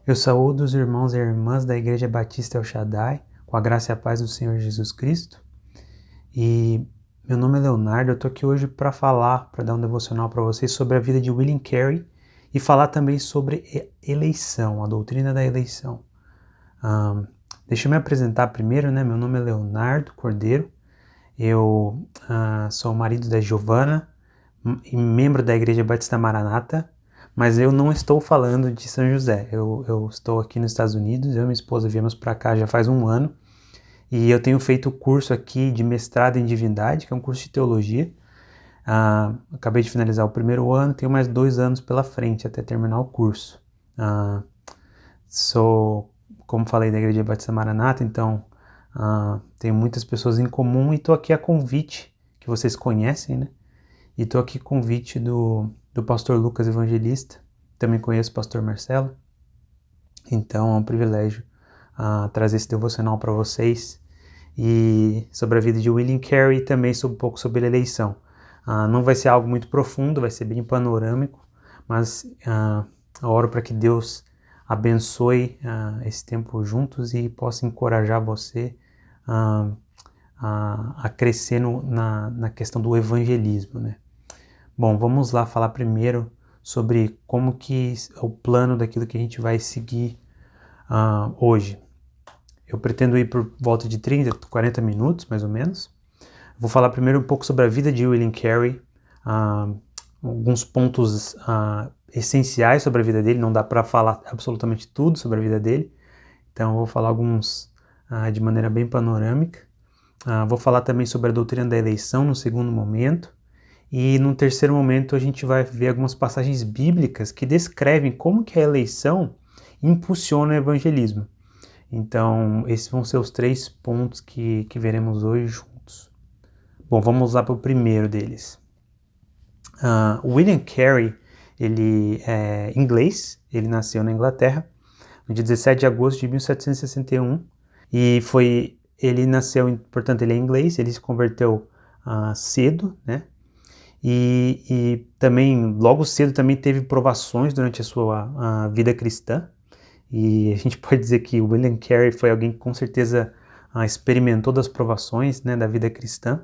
Eu saúdo os irmãos e irmãs da Igreja Batista El Shaddai, com a graça e a paz do Senhor Jesus Cristo. E meu nome é Leonardo, eu tô aqui hoje para dar um devocional para vocês sobre a vida de William Carey e falar também sobre eleição, a doutrina da eleição. Deixa eu me apresentar primeiro, né? Meu nome é Leonardo Cordeiro, eu sou o marido da Giovana e membro da Igreja Batista Maranata. Mas eu não estou falando de São José, eu estou aqui nos Estados Unidos, eu e minha esposa viemos para cá já faz um ano, e eu tenho feito o curso aqui de mestrado em divindade, que é um curso de teologia. Acabei de finalizar o primeiro ano, tenho mais 2 anos pela frente até terminar o curso. Sou, como falei, da Igreja Batista Maranata, então tenho muitas pessoas em comum e estou aqui a convite, que vocês conhecem, né? E estou aqui a convite do pastor Lucas Evangelista, também conheço o pastor Marcelo, então é um privilégio trazer esse devocional para vocês e sobre a vida de William Carey e também um pouco sobre a eleição. Não vai ser algo muito profundo, vai ser bem panorâmico, mas eu oro para que Deus abençoe esse tempo juntos e possa encorajar você a crescer na questão do evangelismo, né? Bom, vamos lá falar primeiro sobre como que é o plano daquilo que a gente vai seguir hoje. Eu pretendo ir por volta de 30, 40 minutos, mais ou menos. Vou falar primeiro um pouco sobre a vida de William Carey, alguns pontos essenciais sobre a vida dele, não dá para falar absolutamente tudo sobre a vida dele, então eu vou falar alguns de maneira bem panorâmica. Vou falar também sobre a doutrina da eleição no segundo momento. E no terceiro momento a gente vai ver algumas passagens bíblicas que descrevem como que a eleição impulsiona o evangelismo. Então, esses vão ser os 3 pontos que veremos hoje juntos. Bom, vamos lá para o primeiro deles. William Carey, ele é inglês, ele nasceu na Inglaterra no dia 17 de agosto de 1761 e ele nasceu, portanto ele é inglês, ele se converteu cedo, né? E também, logo cedo, também teve provações durante a sua vida cristã. E a gente pode dizer que o William Carey foi alguém que com certeza experimentou das provações, né, da vida cristã.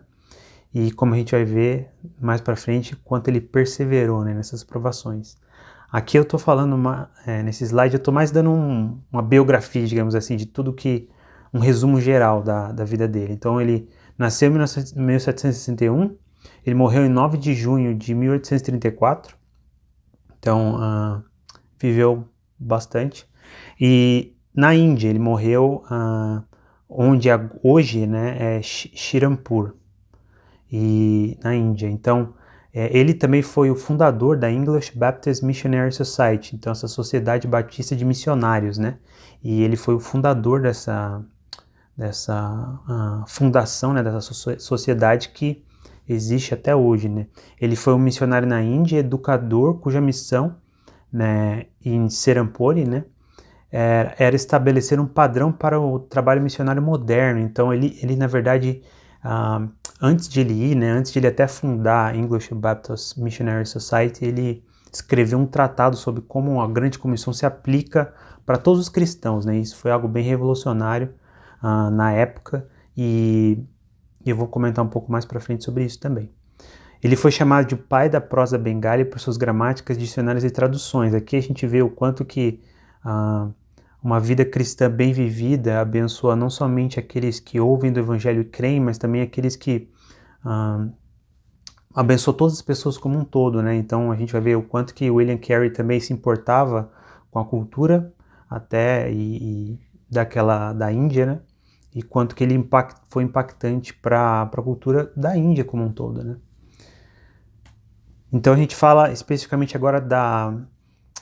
E como a gente vai ver mais para frente, quanto ele perseverou, né, nessas provações. Aqui eu estou falando, nesse slide, eu estou mais dando uma biografia, digamos assim, de tudo um resumo geral da vida dele. Então ele nasceu em 1761, ele morreu em 9 de junho de 1834, então viveu bastante. E na Índia, ele morreu onde hoje, né, é Shirampur, e na Índia. Então, ele também foi o fundador da English Baptist Missionary Society, então essa sociedade batista de missionários, né? E ele foi o fundador dessa fundação, né, dessa sociedade que existe até hoje, né? Ele foi um missionário na Índia, educador, cuja missão, né, em Serampore, né, era estabelecer um padrão para o trabalho missionário moderno. Então ele na verdade, antes de ele ir, né, antes de ele até fundar a English Baptist Missionary Society, ele escreveu um tratado sobre como a Grande Comissão se aplica para todos os cristãos, né? Isso foi algo bem revolucionário na época e eu vou comentar um pouco mais para frente sobre isso também. Ele foi chamado de pai da prosa bengali por suas gramáticas, dicionários e traduções. Aqui a gente vê o quanto que uma vida cristã bem vivida abençoa não somente aqueles que ouvem do evangelho e creem, mas também aqueles que abençoa todas as pessoas como um todo, né? Então a gente vai ver o quanto que William Carey também se importava com a cultura até da Índia, né? E quanto que ele foi impactante para a cultura da Índia como um todo, né? Então a gente fala especificamente agora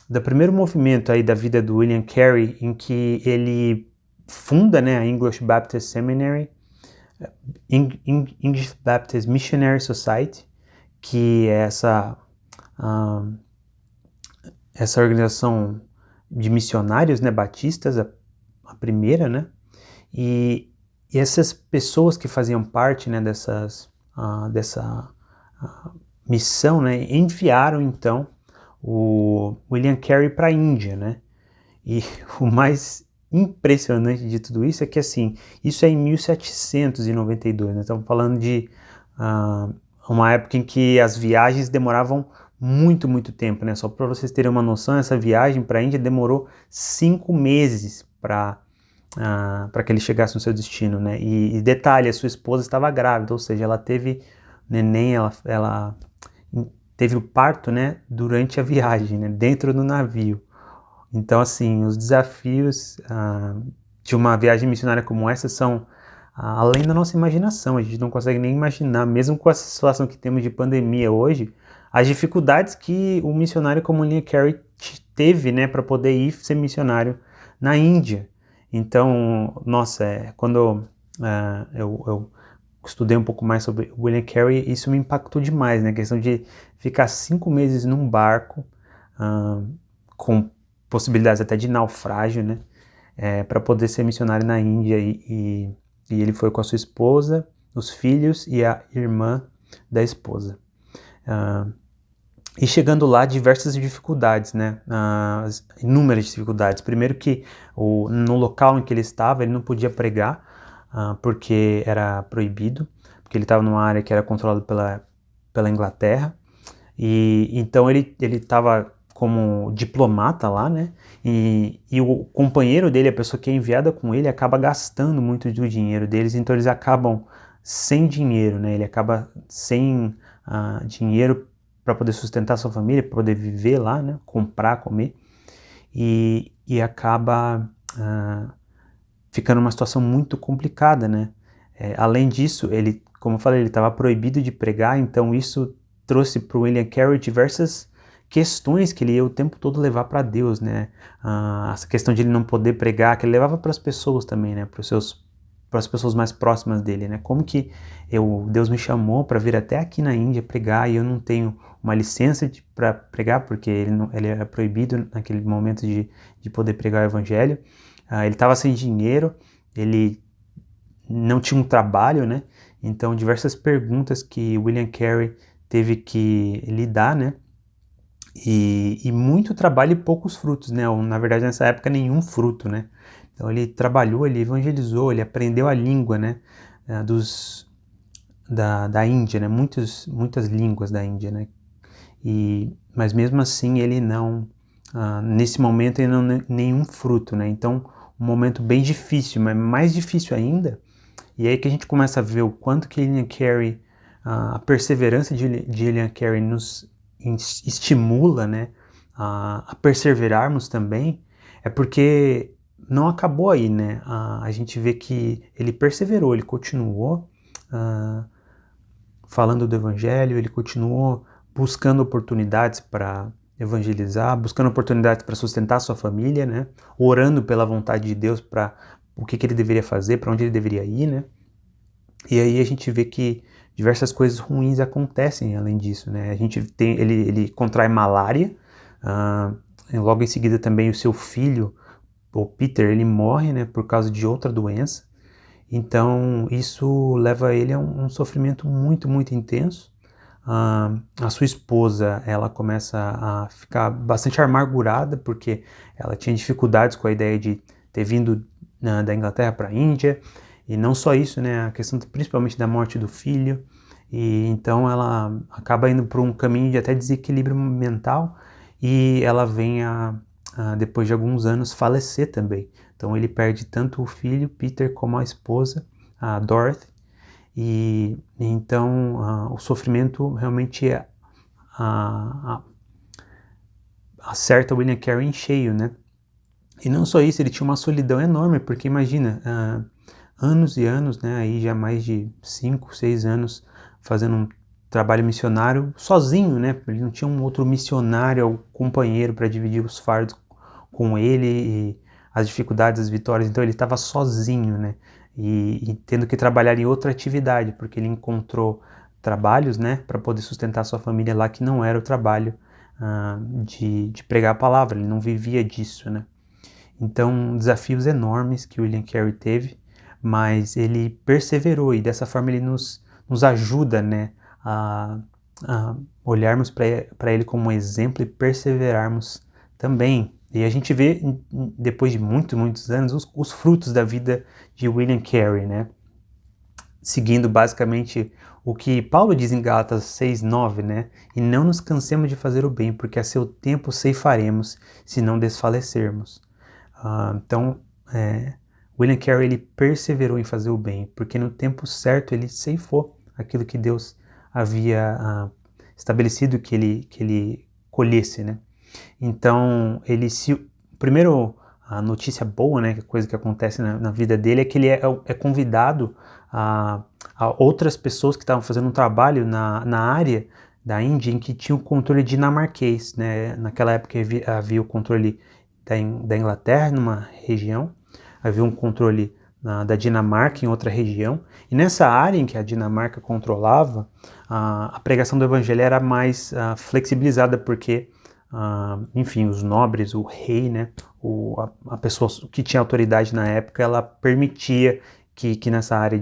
do primeiro movimento aí da vida do William Carey, em que ele funda, né, a English Baptist Seminary, English Baptist Missionary Society, que é essa organização de missionários, né, batistas, a primeira, né? E essas pessoas que faziam parte, né, dessa missão, né, enviaram então o William Carey para a Índia, né? E o mais impressionante de tudo isso é que, assim, isso é em 1792, né? Estamos falando de uma época em que as viagens demoravam muito, muito tempo, né? Só para vocês terem uma noção, essa viagem para a Índia demorou 5 meses para que ele chegasse no seu destino, né? E detalhe, a sua esposa estava grávida, ou seja, ela teve neném, ela teve o parto, né, durante a viagem, né, dentro do navio. Então, assim, os desafios de uma viagem missionária como essa são além da nossa imaginação. A gente não consegue nem imaginar, mesmo com essa situação que temos de pandemia hoje, as dificuldades que o missionário como William Carey teve, né, para poder ir ser missionário na Índia. Então, nossa, quando eu estudei um pouco mais sobre William Carey, isso me impactou demais, né, a questão de ficar 5 meses num barco, com possibilidades até de naufrágio, né, para poder ser missionário na Índia, e ele foi com a sua esposa, os filhos e a irmã da esposa. E chegando lá, diversas dificuldades, né, inúmeras dificuldades. Primeiro que no local em que ele estava, ele não podia pregar, porque era proibido, porque ele estava numa área que era controlada pela Inglaterra, e então ele estava como diplomata lá, né? E o companheiro dele, a pessoa que é enviada com ele, acaba gastando muito do dinheiro deles, então eles acabam sem dinheiro, né? Ele acaba sem dinheiro para poder sustentar sua família, para poder viver lá, né? Comprar, comer, e acaba ficando numa situação muito complicada, né? Além disso, ele, como eu falei, ele estava proibido de pregar, então isso trouxe para o William Carey diversas questões que ele ia o tempo todo levar para Deus, né? Essa questão de ele não poder pregar, que ele levava para as pessoas também, né? Para as pessoas mais próximas dele, né? Como que Deus me chamou para vir até aqui na Índia pregar e eu não tenho uma licença para pregar, porque ele era proibido naquele momento de poder pregar o evangelho. Ele estava sem dinheiro, ele não tinha um trabalho, né? Então, diversas perguntas que William Carey teve que lidar, né? E muito trabalho e poucos frutos, né? Ou, na verdade, nessa época, nenhum fruto, né? Então, ele trabalhou, ele evangelizou, ele aprendeu a língua, né? Da Índia, né? Muitas línguas da Índia, né? Mas mesmo assim, ele não... nesse momento, ele não nenhum fruto, né? Então, um momento bem difícil, mas mais difícil ainda. E aí que a gente começa a ver o quanto que William Carey, a perseverança de William Carey nos estimula, né, a perseverarmos também, é porque não acabou aí, né? A gente vê que ele perseverou, ele continuou falando do evangelho, ele continuou buscando oportunidades para evangelizar, buscando oportunidades para sustentar sua família, né? Orando pela vontade de Deus para o que ele deveria fazer, para onde ele deveria ir, né? E aí a gente vê que diversas coisas ruins acontecem além disso, né? A gente tem, ele contrai malária, logo em seguida também o seu filho, o Peter, ele morre, né, por causa de outra doença. Então isso leva ele a um sofrimento muito, muito intenso. A sua esposa, ela começa a ficar bastante amargurada, porque ela tinha dificuldades com a ideia de ter vindo da Inglaterra para a Índia, e não só isso, né, a questão principalmente da morte do filho, e então ela acaba indo por um caminho de até desequilíbrio mental, e ela vem depois de alguns anos, falecer também. Então ele perde tanto o filho, Peter, como a esposa, a Dorothy, e então o sofrimento realmente acerta o William Carey em cheio, né? E não só isso, ele tinha uma solidão enorme, porque imagina, anos e anos, né, aí já mais de 5, 6 anos fazendo um trabalho missionário sozinho, né? Ele não tinha um outro missionário ou companheiro para dividir os fardos com ele e as dificuldades, as vitórias. Então ele estava sozinho, né? E tendo que trabalhar em outra atividade, porque ele encontrou trabalhos, né, para poder sustentar sua família lá, que não era o trabalho de pregar a palavra, ele não vivia disso, né? Então, desafios enormes que William Carey teve, mas ele perseverou, e dessa forma ele nos ajuda, né, a olharmos para ele como um exemplo e perseverarmos também E a gente vê, depois de muitos anos, os frutos da vida de William Carey, né? Seguindo basicamente o que Paulo diz em Gálatas 6:9, né? E não nos cansemos de fazer o bem, porque a seu tempo ceifaremos, se não desfalecermos. Então, William Carey, ele perseverou em fazer o bem, porque no tempo certo ele ceifou aquilo que Deus havia estabelecido que ele colhesse, né? Então, primeiro, a notícia boa, né, a coisa que acontece na vida dele é que ele é convidado a outras pessoas que estavam fazendo um trabalho na área da Índia em que tinha o controle dinamarquês, né? Naquela época havia o controle da Inglaterra numa região, havia um controle da Dinamarca em outra região, e nessa área em que a Dinamarca controlava, a pregação do evangelho era mais flexibilizada, porque enfim, os nobres, o rei, né, a pessoa que tinha autoridade na época, ela permitia que nessa área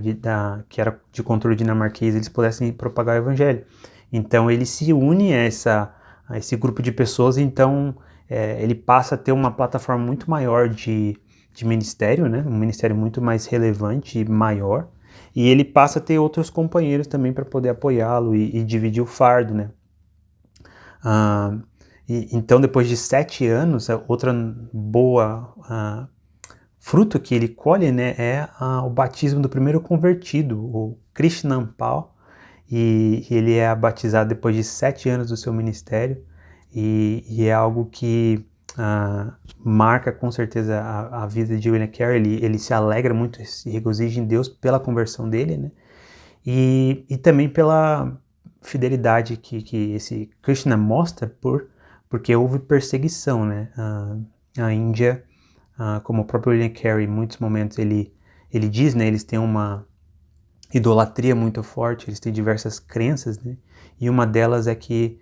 que era de controle dinamarquês eles pudessem propagar o evangelho. Então ele se une a esse grupo de pessoas, então ele passa a ter uma plataforma muito maior de ministério, né, um ministério muito mais relevante e maior, e ele passa a ter outros companheiros também para poder apoiá-lo e dividir o fardo, né. Então, depois de 7 anos, outra boa fruto que ele colhe, né, é o batismo do primeiro convertido, o Krishnan Pal, e ele é batizado depois de 7 anos do seu ministério, e é algo que marca com certeza a vida de William Carey. Ele se alegra muito, se regozija em Deus pela conversão dele, né, e também pela fidelidade que esse Krishna mostra porque houve perseguição, né? A Índia, como o próprio William Carey, em muitos momentos ele diz, né? Eles têm uma idolatria muito forte, eles têm diversas crenças, né? E uma delas é que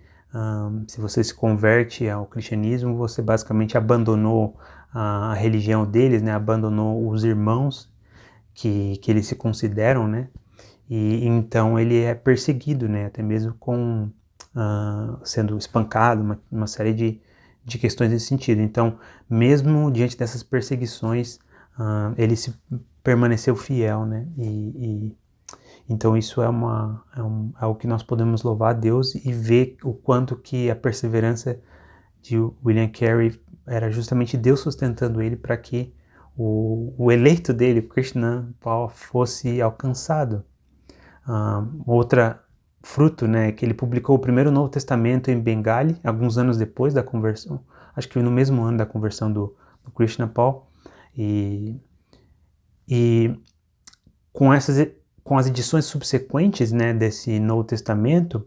se você se converte ao cristianismo, você basicamente abandonou a religião deles, né? Abandonou os irmãos que eles se consideram, né? E então ele é perseguido, né? Até mesmo sendo espancado, uma série de questões nesse sentido. Então, mesmo diante dessas perseguições, ele permaneceu fiel, né? Então isso é algo que nós podemos louvar a Deus e ver o quanto que a perseverança de William Carey era justamente Deus sustentando ele para que o eleito dele, Krishna Pal, fosse alcançado. Outra fruto, né, que ele publicou o primeiro Novo Testamento em Bengali, alguns anos depois da conversão, acho que no mesmo ano da conversão do Krishna Pal, e com as edições subsequentes, né, desse Novo Testamento,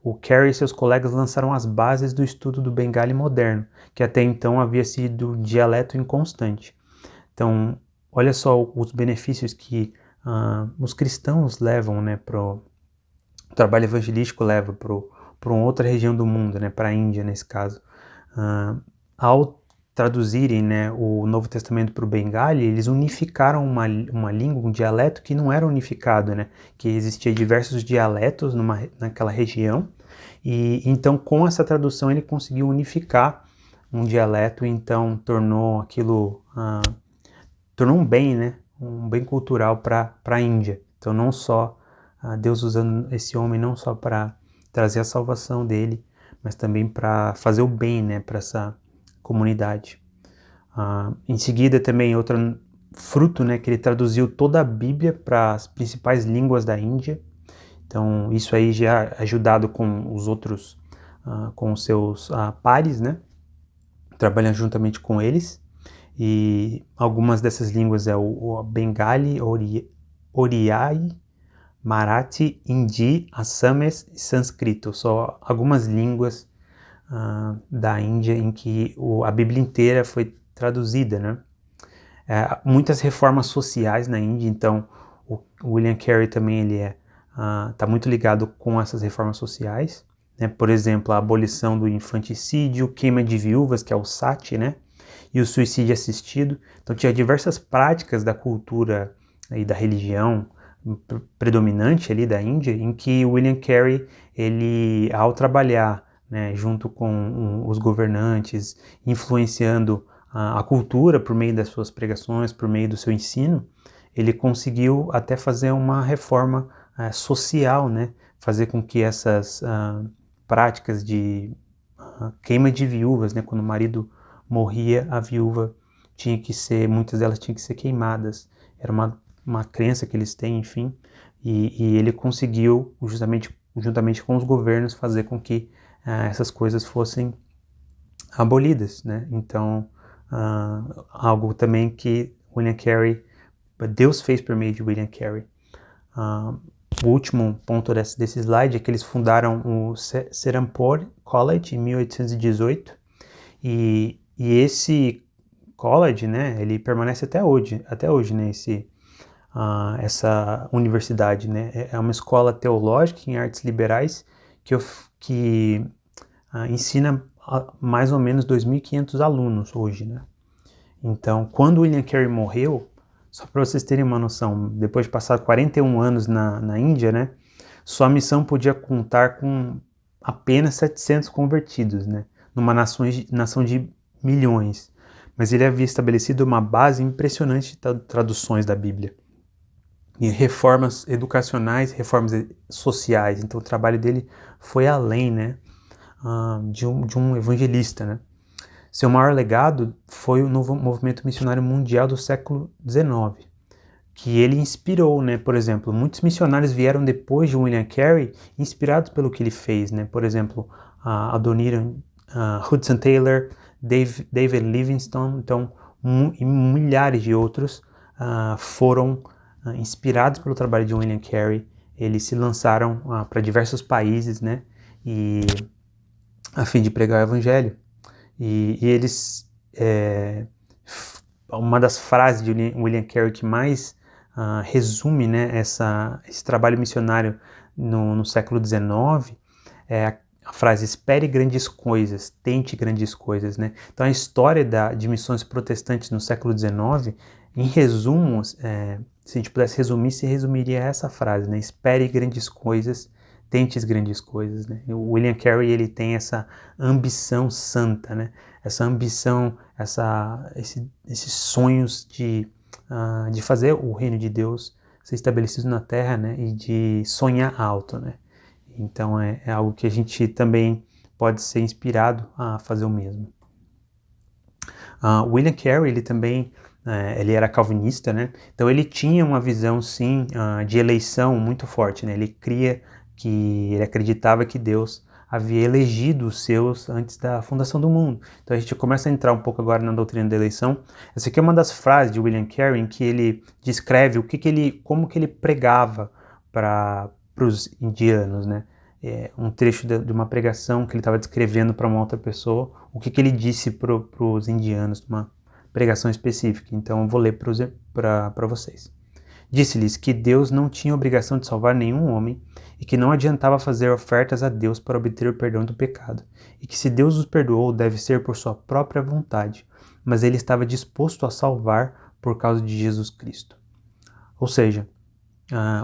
o Carey e seus colegas lançaram as bases do estudo do Bengali moderno, que até então havia sido dialeto inconstante. Então, olha só os benefícios que os cristãos levam, né, o trabalho evangelístico leva para uma outra região do mundo, né, para a Índia nesse caso. Ao traduzirem, né, o Novo Testamento para o Bengali, eles unificaram uma língua, um dialeto que não era unificado, né, que existia diversos dialetos naquela região, e então com essa tradução ele conseguiu unificar um dialeto, então tornou um bem, né, um bem cultural para a Índia. Então não só Deus usando esse homem não só para trazer a salvação dele, mas também para fazer o bem, né, para essa comunidade. Em seguida também outro fruto, né, que ele traduziu toda a Bíblia para as principais línguas da Índia. Então isso aí já ajudado com os outros, com os seus pares, né, trabalhando juntamente com eles. E algumas dessas línguas é o Bengali, Oriai, Marathi, Hindi, Assamês e Sânscrito. Só algumas línguas da Índia em que a Bíblia inteira foi traduzida, né? Muitas reformas sociais na Índia, então o William Carey também ele tá muito ligado com essas reformas sociais, né? Por exemplo, a abolição do infanticídio, queima de viúvas, que é o sati, né? E o suicídio assistido. Então tinha diversas práticas da cultura e da religião predominante ali da Índia, em que William Carey, ele, ao trabalhar né, junto com os governantes, influenciando a cultura por meio das suas pregações, por meio do seu ensino, ele conseguiu até fazer uma reforma social, né, fazer com que essas práticas de queima de viúvas, né, quando o marido morria, a viúva tinha que ser, muitas delas tinham que ser queimadas, era uma crença que eles têm, enfim, e ele conseguiu, juntamente com os governos, fazer com que essas coisas fossem abolidas, né? Então, algo também que William Carey, Deus fez por meio de William Carey. O último ponto desse slide é que eles fundaram o Serampore College em 1818 e esse college, né, ele permanece até hoje, né, essa universidade, né, é uma escola teológica em artes liberais que ensina mais ou menos 2.500 alunos hoje, né. Então, quando William Carey morreu, só para vocês terem uma noção, depois de passar 41 anos na Índia, né, sua missão podia contar com apenas 700 convertidos, né, numa nação de milhões. Mas ele havia estabelecido uma base impressionante de traduções da Bíblia. E reformas educacionais, reformas sociais. Então o trabalho dele foi além, né, de um evangelista, né. Seu maior legado foi o novo movimento missionário mundial do século XIX, que ele inspirou, né? Por exemplo, muitos missionários vieram depois de William Carey, inspirados pelo que ele fez, né? Por exemplo, Adoniram Hudson Taylor, David Livingstone, então, e milhares de outros foram inspirados pelo trabalho de William Carey. Eles se lançaram para diversos países, né? E a fim de pregar o evangelho. E eles, uma das frases de William Carey que mais resume, né, esse trabalho missionário no século XIX é a frase: espere grandes coisas, tente grandes coisas, né? Então a história de missões protestantes no século XIX, em resumo, se a gente pudesse resumir, se resumiria a essa frase, né? Espere grandes coisas, tente grandes coisas, né? O William Carey, ele tem essa ambição santa, né? Essa ambição, esses sonhos de fazer o reino de Deus ser estabelecido na Terra, né? E de sonhar alto, né? Então é algo que a gente também pode ser inspirado a fazer o mesmo. William Carey, ele também ele era calvinista, né? Então ele tinha uma visão, sim, de eleição muito forte, né? Ele acreditava que Deus havia elegido os seus antes da fundação do mundo. Então a gente começa a entrar um pouco agora na doutrina da eleição. Essa aqui é uma das frases de William Carey em que ele descreve como que ele pregava para os indianos, né? Um trecho de uma pregação que ele estava descrevendo para uma outra pessoa, o que ele disse para os indianos, uma pregação específica. Então eu vou ler para vocês. Disse-lhes que Deus não tinha obrigação de salvar nenhum homem e que não adiantava fazer ofertas a Deus para obter o perdão do pecado, e que se Deus os perdoou deve ser por sua própria vontade, mas ele estava disposto a salvar por causa de Jesus Cristo. Ou seja,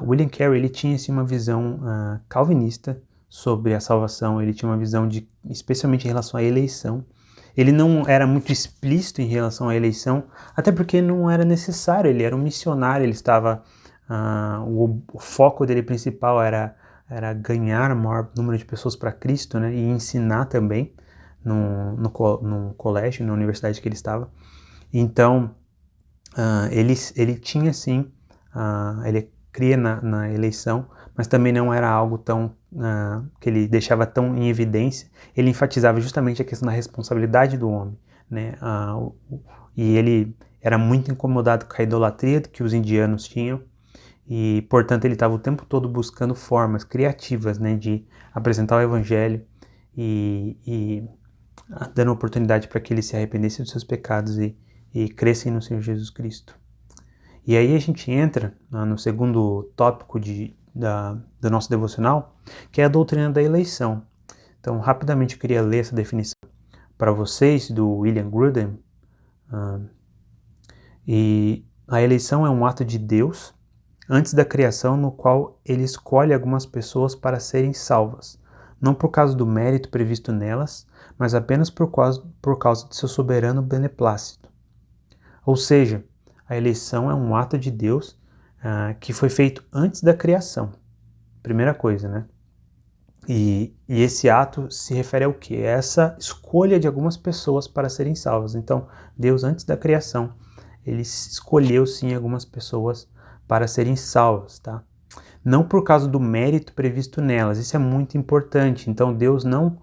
William Carey, ele tinha assim, uma visão calvinista sobre a salvação. Ele tinha uma visão especialmente em relação à eleição. Ele não era muito explícito em relação à eleição, até porque não era necessário. Ele era um missionário, ele estava o foco dele principal era ganhar o maior número de pessoas para Cristo, né, e ensinar também no colégio, na universidade que ele estava. Então ele tinha sim, ele cria na eleição, mas também não era algo tão que ele deixava tão em evidência. Ele enfatizava justamente a questão da responsabilidade do homem, né? E ele era muito incomodado com a idolatria que os indianos tinham e, portanto, ele estava o tempo todo buscando formas criativas, né, de apresentar o evangelho e dando oportunidade para que eles se arrependessem dos seus pecados e crescem no Senhor Jesus Cristo. E aí a gente entra no segundo tópico do nosso devocional, que é a doutrina da eleição. Então, rapidamente eu queria ler essa definição para vocês, do William Grudem. E a eleição é um ato de Deus antes da criação, no qual ele escolhe algumas pessoas para serem salvas, não por causa do mérito previsto nelas, mas apenas por causa de seu soberano beneplácito. Ou seja, a eleição é um ato de Deus que foi feito antes da criação. Primeira coisa, né? E esse ato se refere ao quê? Essa escolha de algumas pessoas para serem salvas. Então, Deus, antes da criação, ele escolheu sim algumas pessoas para serem salvas, tá? Não por causa do mérito previsto nelas, isso é muito importante. Então, Deus não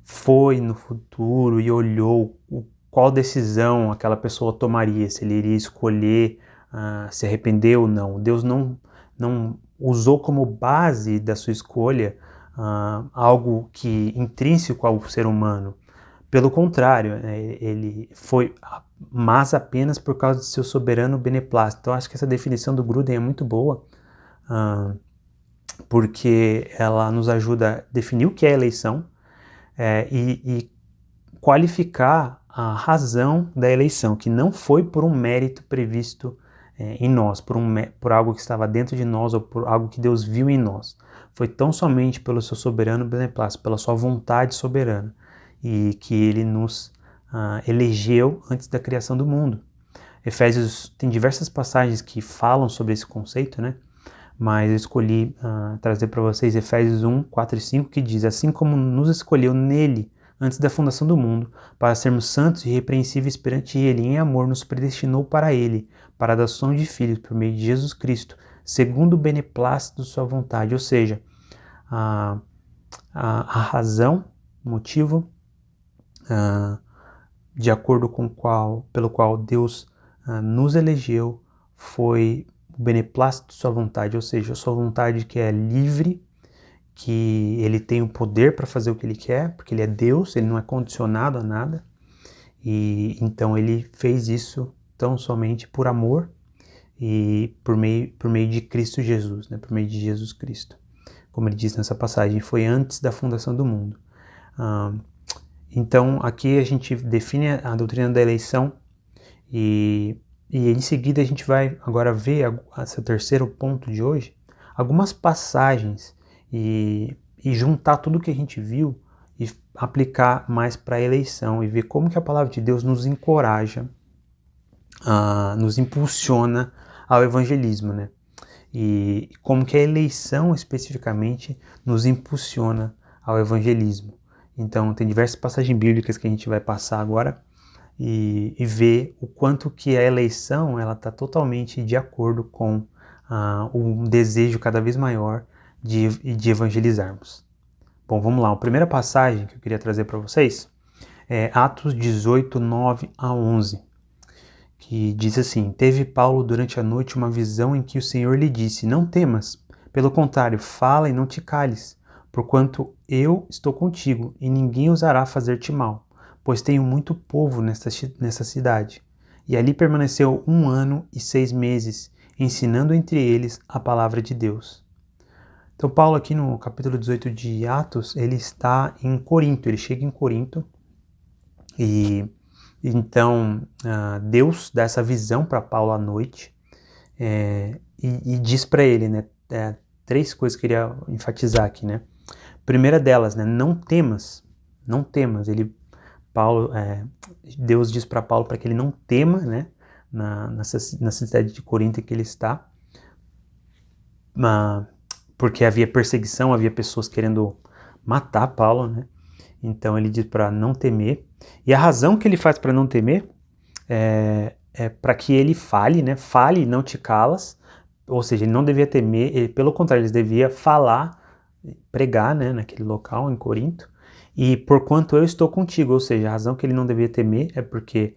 foi no futuro e olhou qual decisão aquela pessoa tomaria, se ele iria escolher se arrepender ou não. Deus não usou como base da sua escolha algo que intrínseco ao ser humano. Pelo contrário, ele foi, mas apenas por causa de seu soberano beneplácito. Então, acho que essa definição do Gruden é muito boa, porque ela nos ajuda a definir o que é eleição e qualificar a razão da eleição, que não foi por um mérito previsto em nós, por algo que estava dentro de nós ou por algo que Deus viu em nós. Foi tão somente pelo seu soberano beneplácito, pela sua vontade soberana, e que ele nos elegeu antes da criação do mundo. Efésios tem diversas passagens que falam sobre esse conceito, né? Mas eu escolhi trazer para vocês Efésios 1, 4 e 5, que diz: assim como nos escolheu nele antes da fundação do mundo, para sermos santos e irrepreensíveis perante ele, em amor nos predestinou para ele, para a adoção de filhos por meio de Jesus Cristo, segundo o beneplácito de sua vontade. Ou seja, a razão, o motivo de acordo com pelo qual Deus nos elegeu foi o beneplácito de sua vontade, ou seja, a sua vontade que é livre, que ele tem o poder para fazer o que ele quer, porque ele é Deus, ele não é condicionado a nada, e então ele fez isso tão somente por amor e por meio de Cristo Jesus, né? Por meio de Jesus Cristo. Como ele diz nessa passagem, foi antes da fundação do mundo. Então aqui a gente define a doutrina da eleição e em seguida a gente vai agora ver esse terceiro ponto de hoje, algumas passagens e juntar tudo que a gente viu e aplicar mais para a eleição e ver como que a palavra de Deus nos encoraja, nos impulsiona ao evangelismo, né? E como que a eleição especificamente nos impulsiona ao evangelismo. Então tem diversas passagens bíblicas que a gente vai passar agora e ver o quanto que a eleição ela está totalmente de acordo com um desejo cada vez maior de evangelizarmos. Bom, vamos lá. A primeira passagem que eu queria trazer para vocês é Atos 18, 9 a 11, que diz assim: teve Paulo durante a noite uma visão em que o Senhor lhe disse: não temas, pelo contrário, fala e não te cales, porquanto eu estou contigo e ninguém ousará fazer-te mal, pois tenho muito povo nessa cidade. E ali permaneceu 1 ano e 6 meses, ensinando entre eles a palavra de Deus. Então Paulo aqui no capítulo 18 de Atos, ele está em Corinto, ele chega em Corinto e então Deus dá essa visão para Paulo à noite e diz para ele, né, 3 coisas que eu queria enfatizar aqui, né? Primeira delas, né, não temas, Deus diz para Paulo para que ele não tema, né, na cidade de Corinto que ele está, porque havia perseguição, havia pessoas querendo matar Paulo, né? Então ele diz para não temer. E a razão que ele faz para não temer é para que ele fale, né? Fale e não te calas. Ou seja, ele não devia temer, pelo contrário, ele devia falar, pregar, né, naquele local em Corinto. E porquanto eu estou contigo, ou seja, a razão que ele não devia temer é porque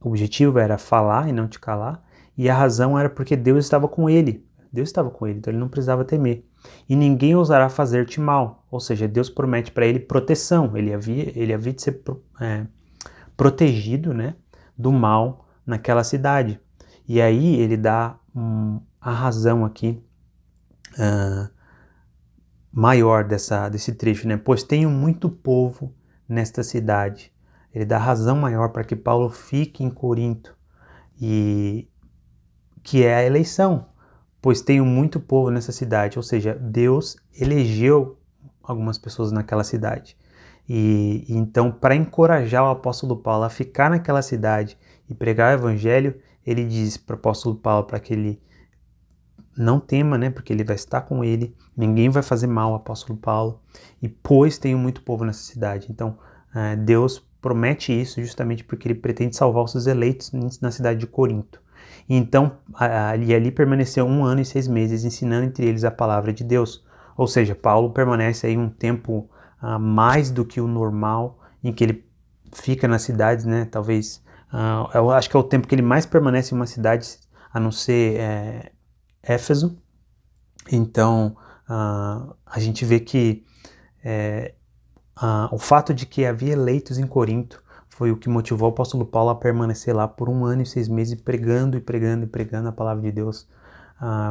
o objetivo era falar e não te calar. E a razão era porque Deus estava com ele. Deus estava com ele, então ele não precisava temer. E ninguém ousará fazer-te mal. Ou seja, Deus promete para ele proteção. Ele havia de ser protegido, né, do mal naquela cidade. E aí ele dá a razão aqui maior desse trecho, né? Pois tenho muito povo nesta cidade. Ele dá a razão maior para que Paulo fique em Corinto, e que é a eleição. Pois tenho muito povo nessa cidade, ou seja, Deus elegeu algumas pessoas naquela cidade. E então, para encorajar o apóstolo Paulo a ficar naquela cidade e pregar o evangelho, ele diz para o apóstolo Paulo para que ele não tema, né, porque ele vai estar com ele, ninguém vai fazer mal ao apóstolo Paulo, e pois tenho muito povo nessa cidade. Então, Deus promete isso justamente porque ele pretende salvar os seus eleitos na cidade de Corinto. E então, ali permaneceu 1 ano e 6 meses, ensinando entre eles a palavra de Deus. Ou seja, Paulo permanece aí um tempo mais do que o normal, em que ele fica nas cidades, né, talvez, eu acho que é o tempo que ele mais permanece em uma cidade, a não ser Éfeso. Então, a gente vê que o fato de que havia eleitos em Corinto foi o que motivou o apóstolo Paulo a permanecer lá por 1 ano e 6 meses, pregando a palavra de Deus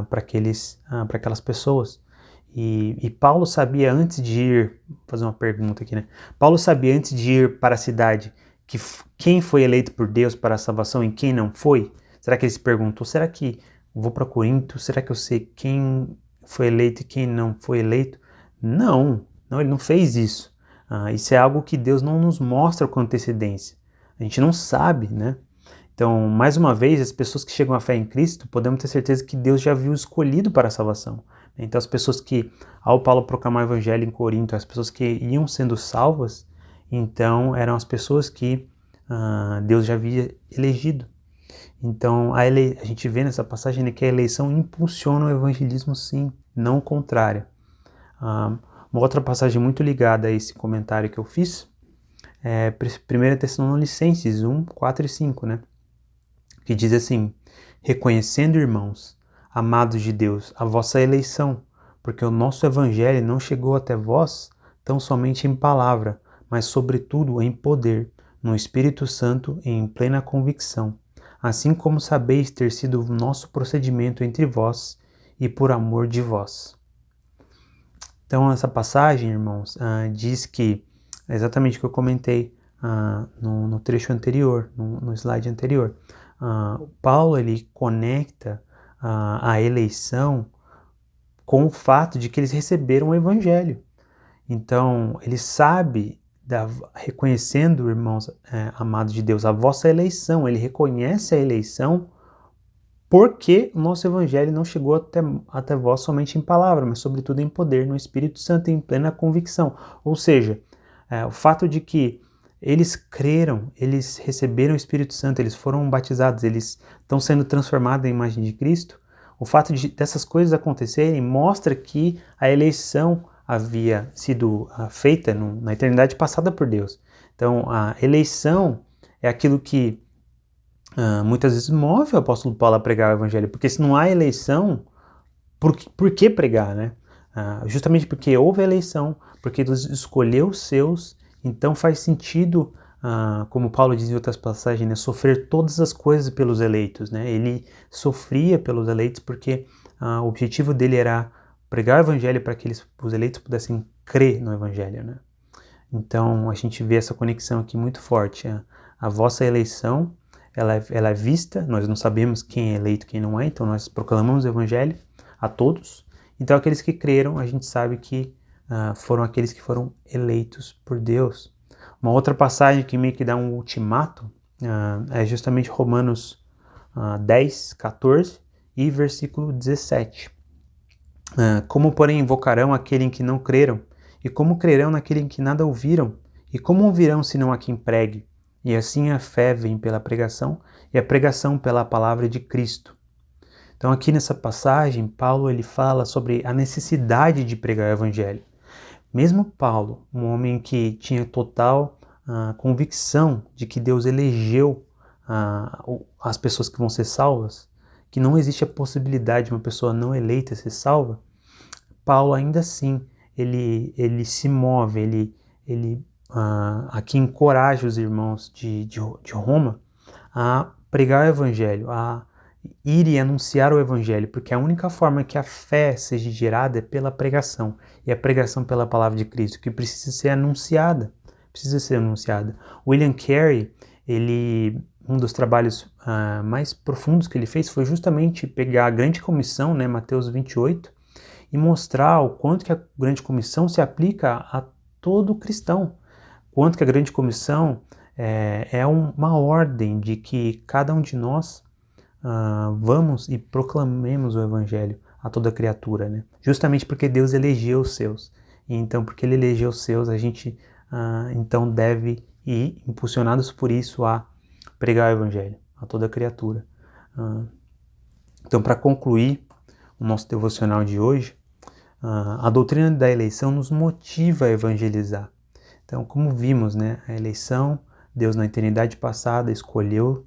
para aquelas pessoas. E Paulo sabia antes de ir, vou fazer uma pergunta aqui, né? Paulo sabia antes de ir para a cidade que quem foi eleito por Deus para a salvação e quem não foi? Será que ele se perguntou, será que vou para Corinto, será que eu sei quem foi eleito e quem não foi eleito? Não, ele não fez isso. Isso é algo que Deus não nos mostra com antecedência. A gente não sabe, né? Então, mais uma vez, as pessoas que chegam à fé em Cristo, podemos ter certeza que Deus já viu escolhido para a salvação. Então, as pessoas que, ao Paulo proclamar o evangelho em Corinto, as pessoas que iam sendo salvas, então eram as pessoas que Deus já havia elegido. Então, a gente vê nessa passagem que a eleição impulsiona o evangelismo, sim, não o contrário. Uma outra passagem muito ligada a esse comentário que eu fiz é 1 Tessalonicenses 1, 4 e 5, né? Que diz assim: reconhecendo, irmãos, amados de Deus, a vossa eleição, porque o nosso evangelho não chegou até vós tão somente em palavra, mas sobretudo em poder, no Espírito Santo e em plena convicção, assim como sabeis ter sido o nosso procedimento entre vós e por amor de vós. Então, essa passagem, irmãos, diz que, é exatamente o que eu comentei no trecho anterior, no slide anterior, Paulo ele conecta a eleição com o fato de que eles receberam o evangelho. Então, ele sabe, reconhecendo, irmãos amados de Deus, a vossa eleição, ele reconhece a eleição porque o nosso evangelho não chegou até vós somente em palavra, mas sobretudo em poder, no Espírito Santo, em plena convicção. Ou seja, o fato de que eles creram, eles receberam o Espírito Santo, eles foram batizados, eles estão sendo transformados em imagem de Cristo, o fato dessas coisas acontecerem mostra que a eleição havia sido feita na eternidade passada por Deus. Então, a eleição é aquilo que muitas vezes move o apóstolo Paulo a pregar o evangelho, porque se não há eleição, por que pregar, né? Justamente porque houve eleição, porque Deus escolheu os seus, então faz sentido, como Paulo diz em outras passagens, né, sofrer todas as coisas pelos eleitos, né? Ele sofria pelos eleitos porque o objetivo dele era pregar o evangelho para que os eleitos pudessem crer no evangelho, né? Então a gente vê essa conexão aqui muito forte. A vossa eleição, ela é vista, nós não sabemos quem é eleito e quem não é, então nós proclamamos o evangelho a todos. Então aqueles que creram, a gente sabe que foram aqueles que foram eleitos por Deus. Uma outra passagem que meio que dá um ultimato é justamente Romanos 10, 14 e versículo 17. Como, porém, invocarão aquele em que não creram? E como crerão naquele em que nada ouviram? E como ouvirão se não há quem pregue? E assim a fé vem pela pregação, e a pregação pela palavra de Cristo. Então aqui nessa passagem, Paulo ele fala sobre a necessidade de pregar o evangelho. Mesmo Paulo, um homem que tinha total convicção de que Deus elegeu as pessoas que vão ser salvas, que não existe a possibilidade de uma pessoa não eleita ser salva, Paulo ainda assim, ele se move, ele aqui encoraja os irmãos de Roma a pregar o evangelho, a ir e anunciar o evangelho, porque a única forma que a fé seja gerada é pela pregação, e a pregação pela palavra de Cristo, que precisa ser anunciada. William Carey, um dos trabalhos mais profundos que ele fez foi justamente pegar a grande comissão, né, Mateus 28, e mostrar o quanto que a grande comissão se aplica a todo cristão, quanto que a grande comissão é uma ordem de que cada um de nós vamos e proclamemos o evangelho a toda criatura, né? Justamente porque Deus elegeu os seus. E então, porque Ele elegeu os seus, a gente então deve ir, impulsionados por isso, a pregar o evangelho a toda criatura. Então, para concluir o nosso devocional de hoje, a doutrina da eleição nos motiva a evangelizar. Então, como vimos, né, a eleição, Deus na eternidade passada escolheu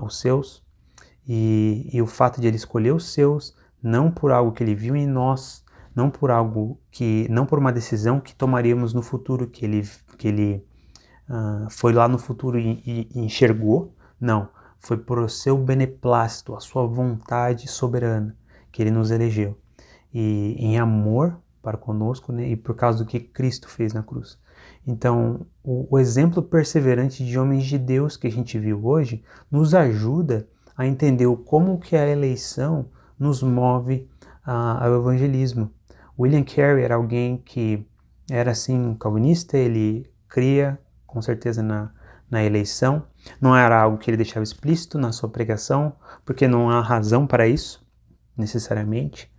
os seus, e o fato de Ele escolher os seus, não por algo que Ele viu em nós, não por uma decisão que tomaríamos no futuro, que Ele foi lá no futuro e enxergou, não, foi por o seu beneplácito, a sua vontade soberana, que Ele nos elegeu. E em amor para conosco, né, e por causa do que Cristo fez na cruz. Então, o exemplo perseverante de homens de Deus que a gente viu hoje nos ajuda a entender como que a eleição nos move ao evangelismo. William Carey era alguém que era assim calvinista, ele cria com certeza na eleição, não era algo que ele deixava explícito na sua pregação, porque não há razão para isso, necessariamente.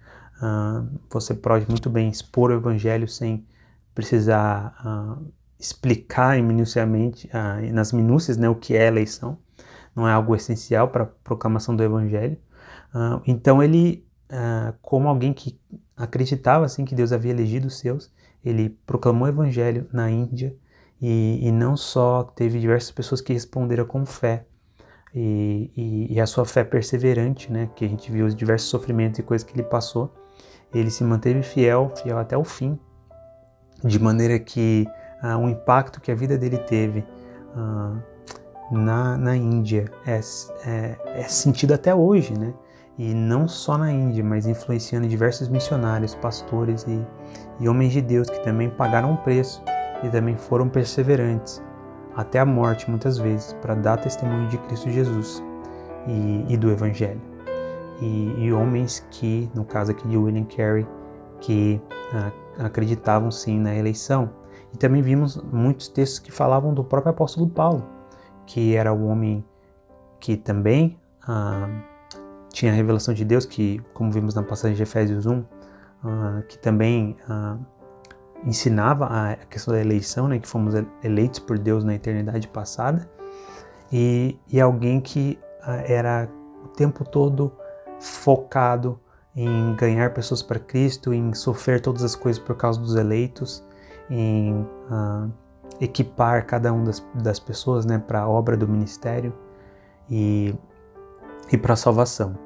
Você pode muito bem expor o evangelho sem precisar explicar minuciamente, nas minúcias, né, o que é eleição. Não é algo essencial para a proclamação do evangelho. Então ele, como alguém que acreditava assim, que Deus havia elegido os seus, ele proclamou o evangelho na Índia, e não só teve diversas pessoas que responderam com fé, e a sua fé perseverante, né, que a gente viu os diversos sofrimentos e coisas que ele passou, ele se manteve fiel até o fim, de maneira que o impacto que a vida dele teve na Índia é sentido até hoje, né? E não só na Índia, mas influenciando diversos missionários, pastores e homens de Deus que também pagaram um preço e também foram perseverantes até a morte, muitas vezes, para dar testemunho de Cristo Jesus e do Evangelho. E homens que, no caso aqui de William Carey, que acreditavam sim na eleição. E também vimos muitos textos que falavam do próprio apóstolo Paulo, que era um homem que também tinha a revelação de Deus, que, como vimos na passagem de Efésios 1, que também ensinava a questão da eleição, né, que fomos eleitos por Deus na eternidade passada, e alguém que era o tempo todo focado em ganhar pessoas para Cristo, em sofrer todas as coisas por causa dos eleitos, em equipar cada uma das pessoas, né, para a obra do ministério e para a salvação.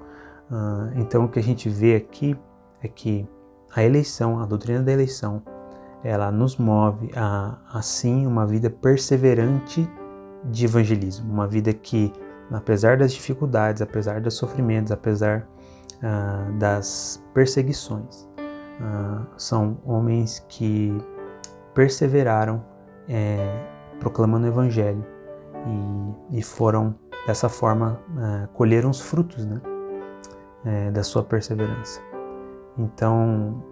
Então o que a gente vê aqui é que a eleição, a doutrina da eleição, ela nos move a, assim, uma vida perseverante de evangelismo, uma vida que, apesar das dificuldades, apesar dos sofrimentos, apesar das perseguições, são homens que perseveraram proclamando o evangelho e foram, dessa forma, colheram os frutos, né, da sua perseverança. Então,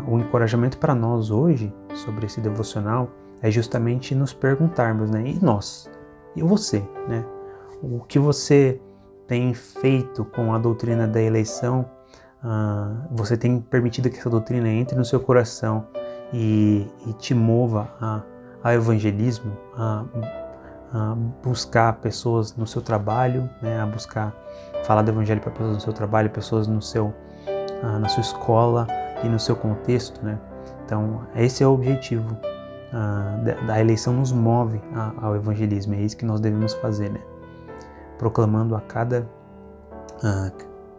o encorajamento para nós hoje, sobre esse devocional, é justamente nos perguntarmos, né, e nós? E você, né? O que você tem feito com a doutrina da eleição? Você tem permitido que essa doutrina entre no seu coração e te mova ao evangelismo, a buscar pessoas no seu trabalho, né, a buscar falar do evangelho para pessoas no seu trabalho, pessoas na sua escola e no seu contexto, né? Então, esse é o objetivo da eleição, nos move ao evangelismo, é isso que nós devemos fazer, né? Proclamando a cada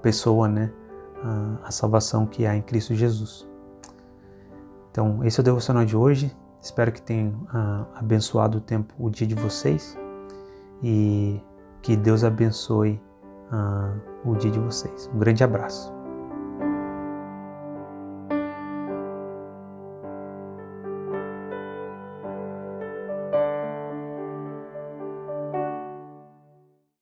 pessoa, né, a salvação que há em Cristo Jesus. Então, esse é o devocional de hoje. Espero que tenha abençoado o dia de vocês e que Deus abençoe o dia de vocês. Um grande abraço.